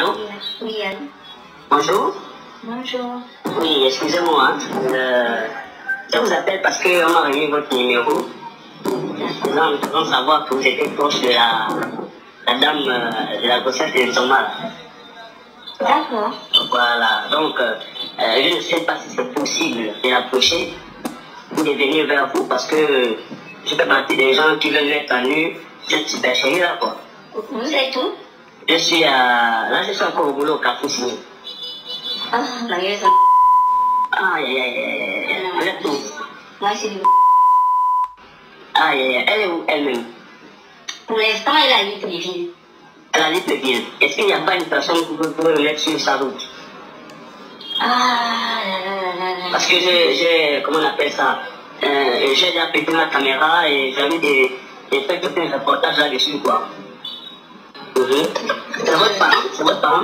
Allô? Oui, allô? Bonjour. Bonjour. Oui, excusez-moi. Je vous appelle parce qu'on m'a remis votre numéro. Nous devons savoir que vous étiez proche de la dame de la grossesse de Thomas. D'accord. Voilà. Donc, je ne sais pas si c'est possible de l'approcher ou de venir vers vous parce que je fais partie des gens qui veulent mettre en nu cette supercherie là, quoi. Vous êtes où? Je suis là, je suis encore au boulot au Capucine. Ah, malheureusement. Aïe, aïe, aïe. Vous êtes où? Moi, c'est du... Aïe, aïe, elle est où elle-même? Pour l'instant, elle a libre ville. Elle a libre ville. Est-ce qu'il n'y a pas une personne qui peut me mettre sur sa route? Ah, là, là, là, là. Parce que j'ai, comment on appelle ça? J'ai déjà pété ma caméra et j'ai envie de faire tout un reportage là-dessus, quoi. C'est votre parent? C'est votre parent?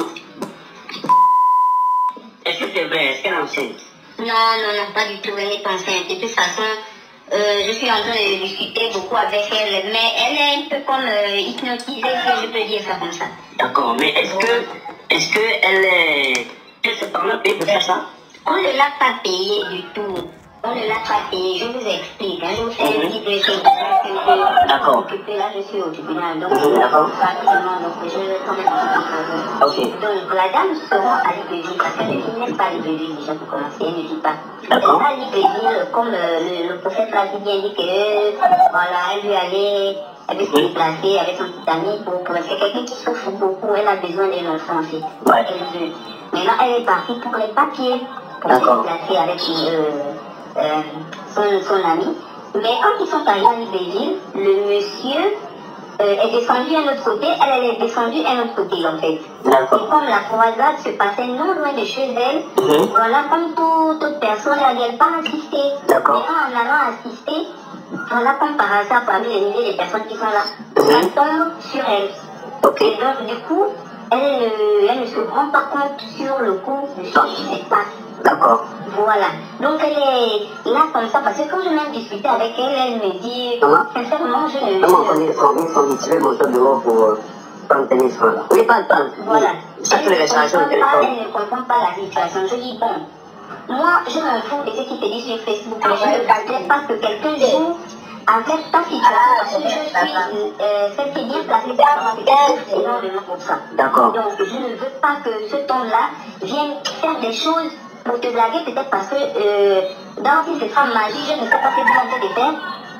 Est-ce que c'est vrai? Est-ce qu'elle est enceinte? Non, non, non, pas du tout. Elle est enceinte. De toute façon, je suis en train de discuter beaucoup avec elle, mais elle est un peu comme hypnotisée, si je peux dire ça comme ça. D'accord, mais est-ce que elle se parle payé pour faire ça? On ne l'a pas payé du tout. On ne l'a pas payé. Je vous explique. Hein. Je vous fais un petit peu de D'accord. Là, je suis au tribunal. Donc, D'accord. pratiquement, donc, je vais quand même un petit peu. Ok. Donc, la dame sera à Libreville parce qu'elle n'est pas à Libreville déjà pour commencer. Elle ne dit pas. D'accord. Elle est à Libreville, comme le prophète l'a dit bien dit que, voilà, elle veut aller. Elle veut se déplacer avec son petit ami pour c'est quelqu'un qui souffre beaucoup. Elle a besoin d'un enfant aussi. Ouais. Elle veut. Maintenant, elle est partie pour les papiers. Pour se déplacer avec son ami. Mais quand ils sont arrivés à Libreville, le monsieur est descendu à un autre côté, elle est descendue à un autre côté en fait. Et comme la croisade se passait non loin de chez elle, voilà, comme toute personne, elle n'allait pas assister. D'accord. Mais en allant assister, voilà, comme par hasard, parmi les milliers de personnes qui sont là, ça tombe sur elle. Et donc, du coup, elle ne se rend pas compte sur le coup de ce qui se passe. D'accord. Voilà. Donc, elle est là comme ça, parce que quand je viens discuter avec elle, elle me dit, sincèrement, je ne... Comment on est son mon bureau pour tenir ça là? Oui, pas le temps. Voilà. Ça fait les restaurations au téléphone. Elle ne comprend pas la situation. Je dis, bon, moi, je m'en fous de ce qui te dit sur Facebook, mais je ne m'attendais pas que quelqu'un joue avec ta situation, parce que je suis celle qui est bien placée pour énormément pour ça. D'accord. Donc, je ne veux pas que cet homme-là vienne faire des choses pour te blaguer, peut-être parce que dans une femme magie, je ne sais pas ce que tu es en train de faire.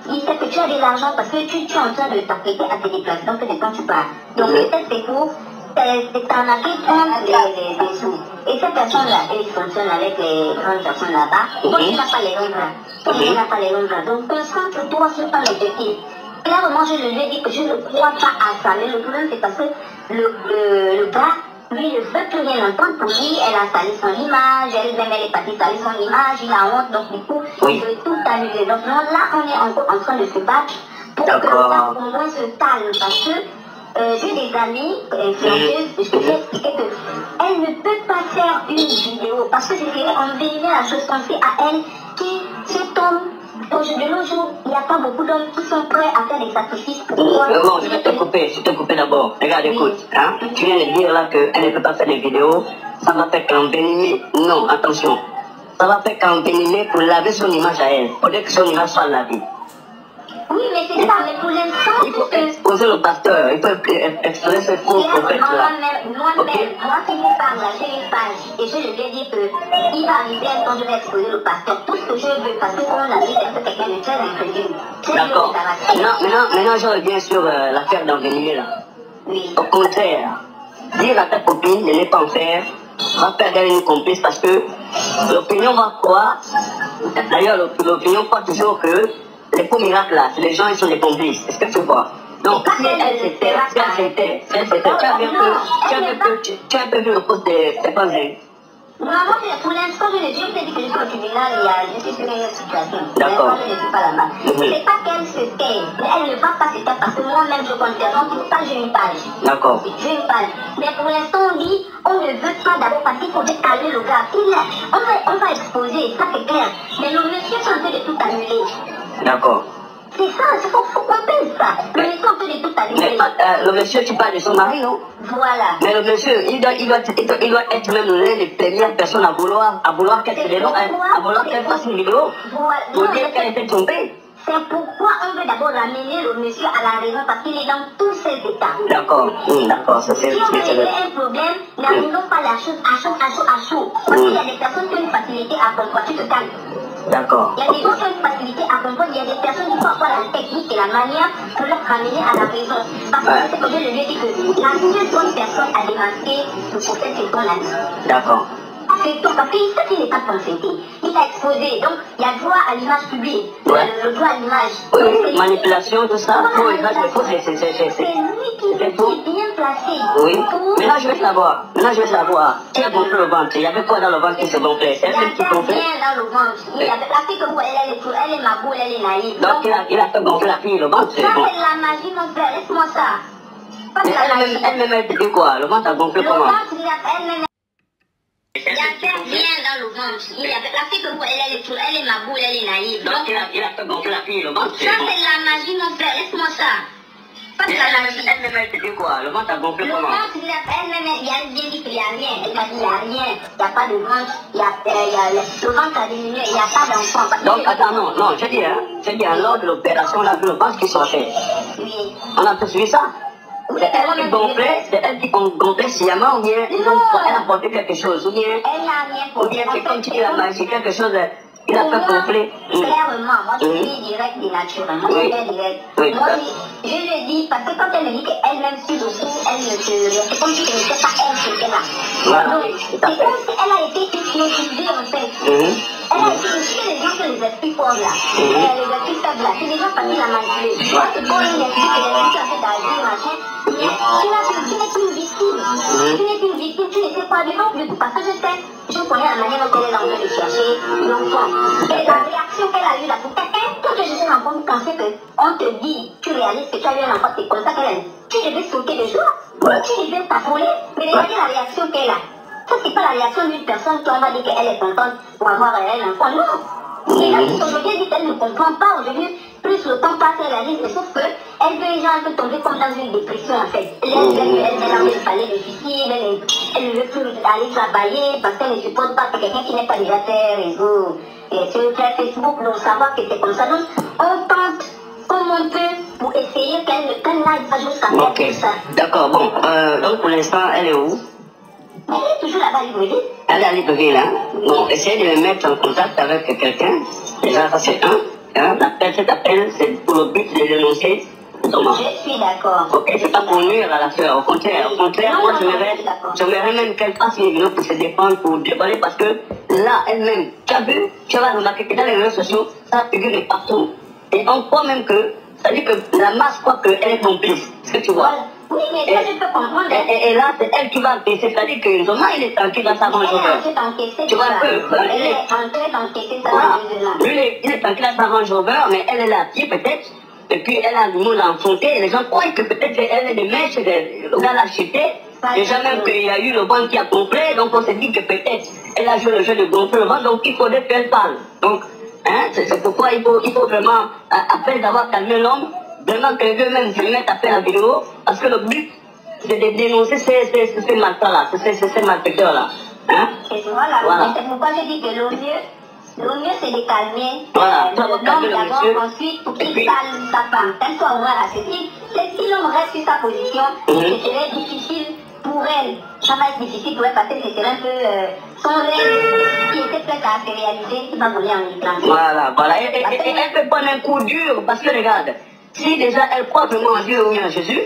Il sait que tu as de l'argent parce que tu es en train de t'apprêter à te déplacer, donc c'est quand tu pars. Donc peut-être c'est pour t'arnaquer, prendre des sous. Et ces personnes-là, elles fonctionnent avec les grandes personnes là-bas. Toi, tu n'as pas les longues là. Toi, tu n'as pas les longues là. Donc concentre-toi sur ton objectif. Clairement, je lui ai dit que je ne crois pas à ça. Mais le problème, c'est parce que le gars, lui, ne veut plus rien entendre. Pour lui, elle a sali son image, elle-même, elle est partie salir son image, il a honte, donc du coup, il veut tout annuler. Donc non, là, on est encore en train de se battre pour que ça, au moins, se calme. Parce que j'ai des amis influenceuses, je peux expliquer qu'elle ne peut pas faire une vidéo parce que je dirais envenimer la chose qu'on fait à elle qui se tombe. De nos jours, il n'y a pas beaucoup d'hommes qui sont prêts à faire des sacrifices pour toi. Bon, je vais te couper d'abord. Regarde, écoute, hein, tu viens de dire là qu'elle ne peut pas faire des vidéos, ça va faire qu'envenimer. Non, attention. Ça va faire qu'envenimer pour laver son image à elle. Pour dire que son image soit lavée. Oui, mais c'est ça, mais pour l'instant, il faut exposer le pasteur, il faut exposer ce faux prophète là. Moi qui vous parle là, j'ai une page et je lui ai dit qu'il va arriver un temps, je vais exposer le pasteur. Tout ce que je veux, parce que on a dit c'est quelqu'un de très incrédule. D'accord. Maintenant, je reviens sur l'affaire d'envenimer là. Oui. Au contraire, dire à ta copine de ne pas en faire, va faire d'elle une complice parce que l'opinion va croire, d'ailleurs l'opinion croit toujours que les faux miracles là, les gens ils sont des complices. Est-ce que tu vois? Donc, si elle c'était, tu as un peu vu le poste de Stéphane Zeng. Non, pour l'instant, je ne dis pas que je suis au tribunal, je suis sur une autre situation. D'accord. Je ne suis pas là-bas. C'est pas qu'elle se tait, mais elle ne va pas se taire parce que moi-même je compte faire. Donc, pour ça, j'ai une page. D'accord. J'ai une page. Mais pour l'instant, on dit, on ne veut pas d'abord parce qu'il faudrait calmer le gars. On va exposer, ça c'est clair. Mais le monsieur est en train de tout annuler. D'accord. C'est ça, il faut qu'on pèse ça. Le monsieur est en train de tout annuler. responsabilité. Mais le monsieur, tu parles de son mari, non? Voilà. Mais le monsieur, il doit être même l'une des premières personnes à vouloir qu'elle fasse une vidéo pour dire qu'elle était trompée. C'est pourquoi on veut d'abord ramener le monsieur à la raison, parce qu'il est dans tous ses états. D'accord, d'accord, ça c'est... Si on veut régler un problème, n'amenons pas la chose à chaud. Parce qu'il y a des personnes qui ont une facilité à comprendre. Tu te calmes. D'accord. Il y a des gens qui ont une facilité à comprendre. Il y a des personnes qui peuvent avoir la technique et la manière de leur ramener à la raison. Parce que c'est comme je lui ai dit que la seule bonne personne à démasquer pour cette question-là. D'accord. C'est tout, parce qu'il sait qu'il n'est pas consenté. Il a exposé, donc il y a droit à l'image publique, le droit à l'image. Oui, manipulation, tout ça, faux, image, faux, c'est lui qui est bien placé. Oui, mais là je veux savoir, qui a gonflé le ventre? Il y avait quoi dans le ventre qui se gonflait? C'est elle qui gonflait? Il y a rien dans le ventre. La fille que vous, elle est ma boule, elle est naïve. Donc il a fait gonfler la fille, le ventre, c'est bon. Ça c'est la magie, mon frère, laisse-moi ça. Mais elle-même, elle dit quoi? Le ventre a gonflé comment? Le ventre, elle-même. Il n'y a rien dans le ventre. La fille que vous, elle est ma boule, elle est naïve. Donc il a fait gonfler la fille, le ventre, ça c'est la magie, mon frère, laisse-moi ça. Pas de la magie. Elle-même, elle dit quoi? Le ventre a gonflé comment? Le ventre, elle-même, elle a bien dit qu'il n'y a rien. Elle m'a dit il n'y a rien. Il n'y a pas de ventre. Le ventre a diminué. Il n'y a pas d'enfant. Donc attends, non, je dis, lors de l'opération, on a vu le ventre qui sortait. Oui. On a tous vu ça? C'est elle qui gonflait sciemment, ou bien elle a porté quelque chose, ou bien c'est comme tu dis la magie, quelque chose, il a fait gonfler. Clairement, moi je suis direct et naturel. Moi je suis très direct. Moi je lui ai dit, parce que quand elle me dit qu'elle-même sur le coup, elle ne se. C'est comme si ce n'était pas elle qui était là. Voilà. C'est comme si elle a été hypnotisée en fait. Elle a été aussi les gens que les esprits pauvres là. Les esprits faibles là. C'est des gens faciles à manipuler. Moi c'est pour une esprit que les esprits en fait d'agir, machin. Tu n'es plus une victime. Tu n'es plus une victime, tu n'étais pas vivant du tout. Parce que je connais la manière dont elle est en train de chercher l'enfant. Et la réaction qu'elle a eue là pour quelqu'un, quand je suis enfant, vous pensez qu'on te dit, tu réalises que tu as eu un enfant, c'est comme ça qu'elle a. Tu devais sauter de joie. Tu devais t'affoler. Mais regardez la réaction qu'elle a. Ça, c'est pas la réaction d'une personne qui on va dire qu'elle est contente pour avoir un enfant. Non. Et là, aujourd'hui, elle dit qu'elle ne comprend pas. Aujourd'hui, plus le temps passe, elle arrive, mais sauf que elle veut genre un peu tomber comme dans une dépression en fait. Elle a envie de parler de suicide, elle ne veut plus aller travailler parce qu'elle ne supporte pas que quelqu'un qui n'est pas déjà fait réseau et sur Facebook pour savoir que c'est comme ça. Donc, on tente comme on peut pour essayer qu'elle n'aille pas jusqu'à faire tout ça. D'accord, bon, donc pour l'instant, elle est où? Elle est toujours là-bas à Libreville. Elle est à Libreville, là. Bon, essayez de me mettre en contact avec quelqu'un. Déjà, ça c'est un. Cet appel, c'est pour le but de dénoncer. Je suis d'accord. Ok, c'est pas pour nuire à la soeur. Au contraire, moi j'aimerais même qu'elle fasse une vidéo pour se défendre, pour déballer, parce que là, elle-même, tu as vu, tu vas remarquer que dans les réseaux sociaux, ça figure partout. Et on croit même que, ça dit que la masse croit qu'elle est complice. Ce que tu vois. Oui, mais ça, je peux comprendre. Et là, c'est elle qui va encaisser. C'est-à-dire que Zoma, il est tranquille dans sa range-rover. Tu vois un peu. Elle est en train d'encaisser ça. Lui, il est tranquille dans sa range-rover, mais elle est là à pied peut-être. Et puis elle a du monde à enfoncer. Et les gens croient que peut-être elle est des mèches, le gars l'a acheté. Déjà même qu'il y a eu le vent qui a gonflé. Donc on s'est dit que peut-être elle a joué le jeu de gonfler le vent. Donc il faudrait qu'elle parle. Donc, c'est pourquoi il faut vraiment, après d'avoir calmé l'homme, vraiment que eux-mêmes se mettent à faire la vidéo, parce que le but, c'est de dénoncer ces malfaiteurs-là, ces malfaiteurs-là. Et voilà. C'est pourquoi je dis que le mieux c'est de calmer l'homme d'abord, ensuite pour qu'il calme sa femme. Qu'elle soit ouverte à ceci. Si l'homme reste sur sa position, ce serait difficile pour elle. Ça va être difficile pour elle parce que ce serait un peu son rêve qui était prêt à se réaliser, qui va voler en déclencher. Voilà. Et elle peut prendre un coup dur, parce que regarde, si déjà elle croit vraiment en Dieu ou en Jésus,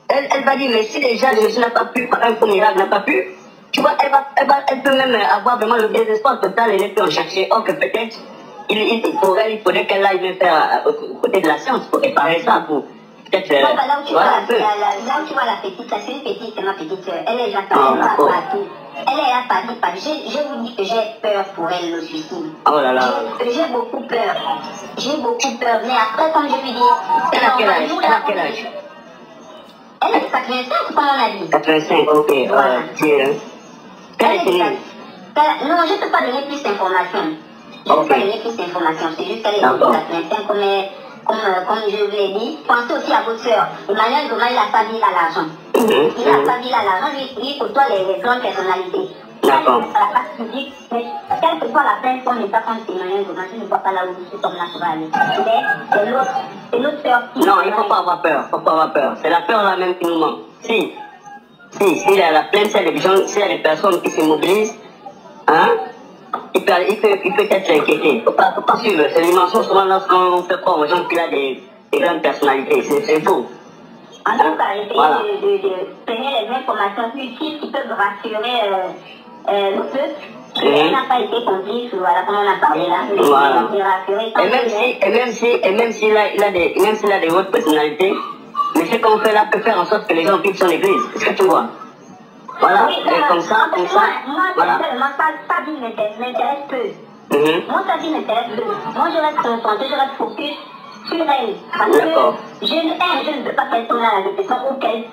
elle va dire, mais si déjà Jésus n'a pas pu, un faux miracle n'a pas pu, tu vois, elle peut même avoir vraiment le désespoir total et elle peut en chercher. Or que peut-être, il faudrait qu'elle aille même faire côté de la science pour réparer ça, pour peut-être... Là où tu vois la petite, là, c'est une petite, c'est ma petite soeur. Elle est déjà partie. Elle est là partie. Je vous dis que j'ai peur pour elle, le suicide. Oh là là. J'ai beaucoup peur. Mais après, comme je lui dis... Elle a quel âge? Elle est 85, comme on a dit. 85, ok. Voilà. Non, je ne peux pas donner plus d'informations. C'est juste qu'elle est 85, mais comme je vous l'ai dit, pensez aussi à votre soeur. Emmanuel Thomas, il n'a pas dit à l'argent. Il n'a pas dit à l'argent, lui côtoie les grandes personnalités. D'accord. À la place publique, mais quelle que soit la plainte qu'on n'est pas contre Emmanuel Thomas, je ne vois pas là où cet homme-là va aller. Mais c'est notre soeur qui... Non, il ne faut pas avoir peur, faut pas avoir peur. C'est la peur là même qui nous manque. Si la plainte, s'il y a des personnes qui se mobilisent, hein, il peut être inquiété. Il ne faut pas suivre. C'est les mensonges souvent lorsqu'on fait croire aux gens qu'il a des grandes personnalités. C'est faux. En tout cas, essayez de tenir les informations utiles qui peuvent rassurer le peuple. Il n'a pas été complice, voilà, comme on a parlé là. Voilà. Et même s'il a des hautes personnalités, mais ce qu'on fait là peut faire en sorte que les gens quittent son église. Est-ce que tu vois? Voilà, oui, et comme ça, moi, voilà. sa vie m'intéresse peu. Moi, sa vie m'intéresse peu. Moi, je reste concentré, je reste focus sur elle. Parce que je ne veux pas qu'elle tombe dans la dépression ou qu'elle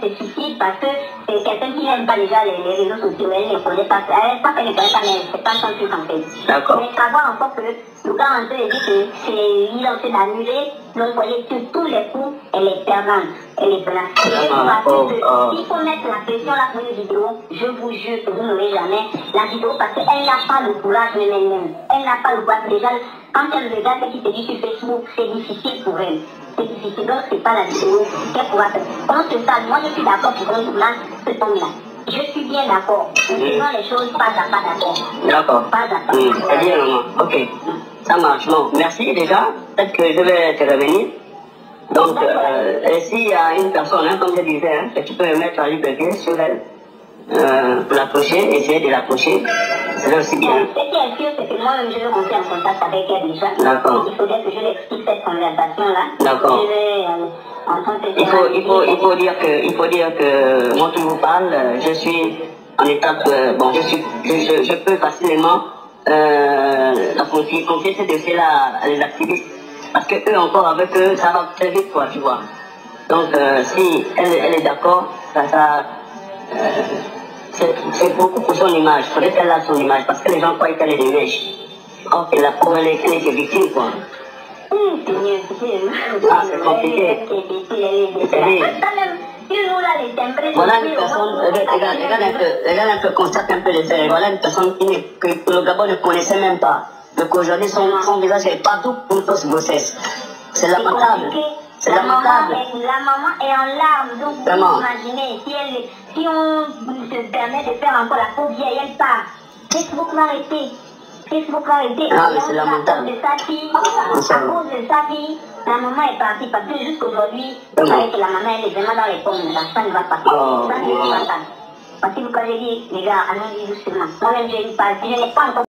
se suicide parce que c'est quelqu'un qui n'aime pas déjà les réseaux sociaux, elle ne connaît pas, elle ne connaît pas, mais c'est pas son truc en fait. D'accord. Mais savoir encore que le gars en train de dire que il est en train d'annuler, donc vous voyez sur tous les coups, elle est perdante, elle est blanche. Je vous rassure que s'il faut mettre la pression là pour une vidéo, je vous jure que vous n'aurez jamais la vidéo parce qu'elle n'a pas le courage de elle-même. Elle n'a pas le courage déjà. Quand elle regarde ce qui se dit sur Facebook, c'est difficile pour elle. C'est difficile, donc c'est pas la vidéo qu'elle pourra faire. Contre ça, moi je suis d'accord pour qu'on lance ce homme-là. Je suis bien d'accord. Nous faisons les choses pas à pas d'accord. D'accord. Pas à pas. Très bien, maman. Ok. Ça marche. Bon, merci déjà. Peut-être que je vais te revenir. Donc, s'il y a une personne, hein, comme je disais, hein, que tu peux mettre en liberté sur elle, pour l'approcher, essayer de l'approcher, c'est aussi bien. Ce qui est sûr, c'est que moi-même, je vais rentrer en contact avec elle déjà. D'accord. Il faudrait que je lui explique cette conversation-là. D'accord. Je vais, en tant que il faut dire que moi qui vous parle, je suis en étape, bon, je peux facilement confier ce dossier-là à les activistes. Parce que eux encore avec eux, ça va très vite, quoi, tu vois. Donc, si elle est d'accord, c'est beaucoup pour son image. Il faudrait qu'elle a son image, parce que les gens croient qu'elle est des mèches. Or, qu'elle est victime, quoi. C'est compliqué. Voilà une personne, regarde un peu, constate un peu les faits. Voilà une personne que le Gabon ne connaissait même pas. Donc aujourd'hui, son visage est partout pour une fausse grossesse. C'est lamentable. C'est lamentable. La maman est en larmes, donc vous imaginez, si on se permet de faire encore la pauvre vieille, elle part. Facebook va arrêter. Ah, mais c'est lamentable. À cause de sa fille, la maman est partie parce que jusqu'aujourd'hui, vous savez que la maman elle est vraiment dans les pommes, ça ne va pas. Ça ne va pas. Parce que vous avez dit, les gars, allons-y doucement. Moi-même j'ai une page, je n'ai pas encore